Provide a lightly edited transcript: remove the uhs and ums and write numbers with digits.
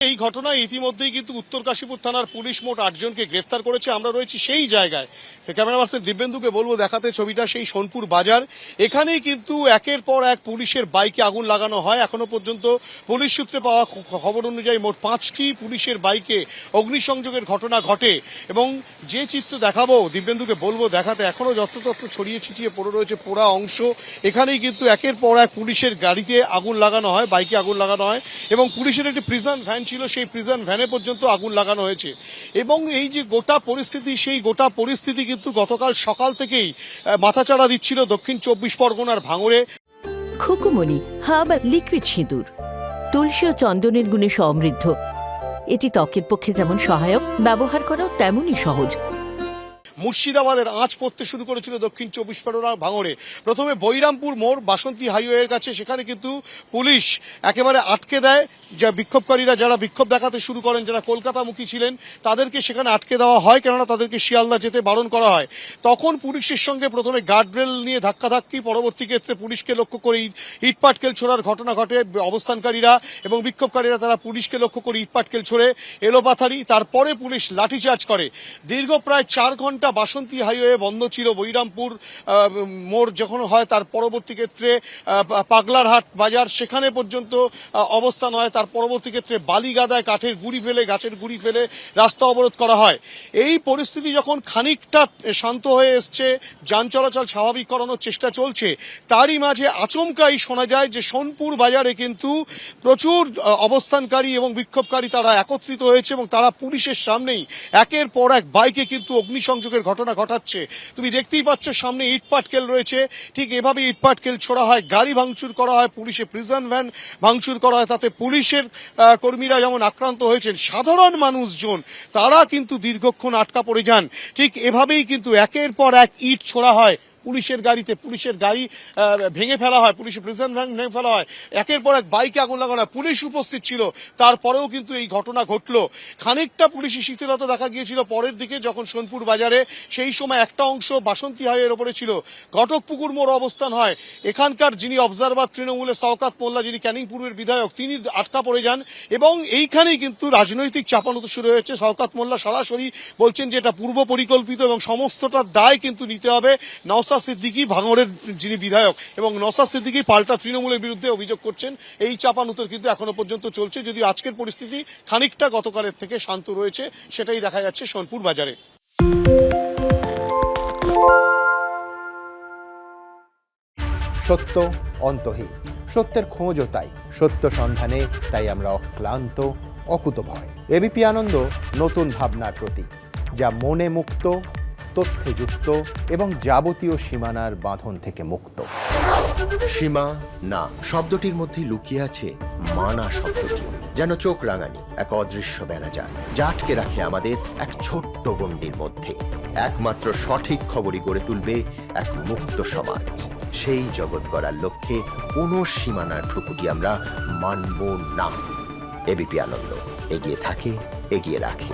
এই ঘটনায় ইতিমধ্যেই কিন্তু উত্তর কাশীপুর থানার পুলিশ মোট 8 জনকে গ্রেফতার করেছে। আমরা রয়েছি সেই জায়গায়। ক্যামেরা পার্সন দিব্যেন্দুকে বলবো দেখাতে ছবিটা, সেই সোনপুর বাজার। এখানেই কিন্তু একের পর এক পুলিশের বাইকে আগুন লাগানো হয়। এখনো পর্যন্ত পুলিশ সূত্রে পাওয়া খবর অনুযায়ী মোট 5টি পুলিশের বাইকে অগ্নিসংযোগের ঘটনা ঘটে। এবং যে চিত্র দেখাবো, দিব্যেন্দুকে বলবো দেখাতে, এখনো যত্রতত্র ছড়িয়ে ছিটিয়ে পড়ে রয়েছে পোড়া অংশ। এখানেই কিন্তু একের পর এক পুলিশের গাড়িতে আগুন লাগানো হয়, বাইকে আগুন লাগানো হয় এবং পুলিশের একটি প্রিজন ভ্যান ছিল, সেই প্রিজন ভ্যানে পর্যন্ত আগুন লাগানো হয়েছে। এবং এই যে গোটা পরিস্থিতি, সেই গোটা পরিস্থিতি কিন্তু গতকাল সকাল থেকেই মাথাচাড়া দিচ্ছিল দক্ষিণ 24 পরগনার ভাঙড়ে। খুকুমনি হার্বাল লিকুইড সিঁদুর তুলসী ও চন্দনের গুণে সমৃদ্ধ। এটি ত্বকের পক্ষে যেমন সহায়ক, ব্যবহার করাও তেমনই সহজ। মুর্শিদাবাদের আঁচ পড়তে শুরু করেছিল দক্ষিণ 24 পরগনার ভাঙড়ে। প্রথমে বৈরামপুর মোড় বাসন্তী হাইওয়ের কাছে, সেখানে কিন্তু পুলিশ একেবারে আটকে দেয়। যা বিক্ষোভকারীরা যারা বিক্ষোভ দেখাতে শুরু করেন, যারা কলকাতামুখী ছিলেন, তাদেরকে সেখানে আটকে দেওয়া হয়, কেননা তাদেরকে শিয়ালদা যেতে বারণ করা হয়। তখন পুলিশের সঙ্গে প্রথমে গার্ডরেল নিয়ে ধাক্কাধাক্কি, পরবর্তী ক্ষেত্রে পুলিশকে লক্ষ্য করে ইটপাটকেল ছোড়ার ঘটনা ঘটে। অবস্থানকারীরা এবং বিক্ষোভকারীরা তারা পুলিশকে লক্ষ্য করে ইটপাটকেল ছোড়ে, এলোপাথারি। তারপরে পুলিশ লাঠিচার্জ করে। দীর্ঘ প্রায় 4 ঘন্টা বাসন্তী হাইওয়ে বন্ধ ছিল। বৈরামপুর মোড় যখন হয়, তার পরবর্তী ক্ষেত্রে পাগলারহাট বাজার, সেখানে পর্যন্ত অবস্থান হয়। তার পরবর্তী ক্ষেত্রে বালিগাদায় কাঠের গুঁড়ি ফেলে, গাছের গুঁড়ি ফেলে রাস্তা অবরোধ করা হয়। এই পরিস্থিতি যখন খানিকটা শান্ত হয়ে এসছে, যান চলাচল স্বাভাবিক করানোর চেষ্টা চলছে, তারই মাঝে আচমকাই শোনা যায় যে সোনপুর বাজারে কিন্তু প্রচুর অবস্থানকারী এবং বিক্ষোভকারী তারা একত্রিত হয়েছে এবং তারা পুলিশের সামনেই একের পর এক বাইকে কিন্তু অগ্নিসংযোগের ঘটনা ঘটাচ্ছে। তুমি দেখতেই পাচ্ছ সামনে ইটপাটকেল রয়েছে, ঠিক এভাবে ইটপাটকেল ছোড়া হয়, গাড়ি ভাঙচুর করা হয়, পুলিশের প্রিজন ভ্যান ভাঙচুর করা হয়। তাতে পুলিশের কর্মীরা যেমন আক্রান্ত হয়েছেন, সাধারণ মানুষজন তারা কিন্তু দীর্ঘক্ষণ আটকা পড়ে যান। ঠিক এভাবেই কিন্তু একের পর এক ইট ছোড়া হয় পুলিশের গাড়িতে, পুলিশের গাড়ি ভেঙে ফেলা হয়, পুলিশের প্রিজন ভ্যান ভেঙে ফেলা হয়, একের পর এক বাইকে আগুন লাগানো হয়। পুলিশ উপস্থিত ছিল, তারপরেও কিন্তু এই ঘটনা ঘটলো। খানিকটা পুলিশি শিথিলতা দেখা গিয়েছিল পরের দিকে, যখন সোনপুর বাজারে সেই সময় একটা অংশ বাসন্তী হাইওয়ের ওপরে ছিল, ঘটকপুকুর মোড় অবস্থান হয়। এখানকার যিনি অবজারভার তৃণমূলের শওকত মোল্লা, যিনি ক্যানিং পূর্বের বিধায়ক, তিনি আটকা পড়ে যান এবং এইখানেই কিন্তু রাজনৈতিক চাপানোতো শুরু হয়েছে। শওকত মোল্লা সরাসরি বলছেন যে এটা পূর্ব পরিকল্পিত এবং সমস্তটার দায় কিন্তু নিতে হবে নওশাদ সিদ্দিকী, ভাঙড়ের যিনি বিধায়ক, এবং নওশাদ সিদ্দিকী পাল্টা তৃণমূলের বিরুদ্ধে অভিযোগ করছেন। এই চাপানুতর কিন্তু এখনো পর্যন্ত চলছে, যদিও আজকের পরিস্থিতি খানিকটা গতকালের থেকে শান্ত রয়েছে, সেটাই দেখা যাচ্ছে সোনপুর বাজারে। সত্য অন্তহীন, সত্যের খোঁজও তাই, সত্য সন্ধানে তাই আমরা অক্লান্ত, অকুতভয়। এবিপি আনন্দ নতুন ভাবনার প্রতীক, যা মনে মুক্ত, তথ্যে যুক্ত এবং যাবতীয় সীমানার বাঁধন থেকে মুক্ত। সীমা না শব্দটির মধ্যে লুকিয়ে আছে মানা শব্দটি, যেন চোখ রাঙানি এক অদৃশ্য বেড়াজাল, যা আটকে রাখে আমাদের এক ছোট্ট গণ্ডির মধ্যে। একমাত্র সঠিক খবরই গড়ে তুলবে এক মুক্ত সমাজ। সেই জগৎ গড়ার লক্ষ্যে কোনো সীমানার ঠুকুটি আমরা মানব না। এবিপি আনন্দ এগিয়ে থাকে, এগিয়ে রাখে।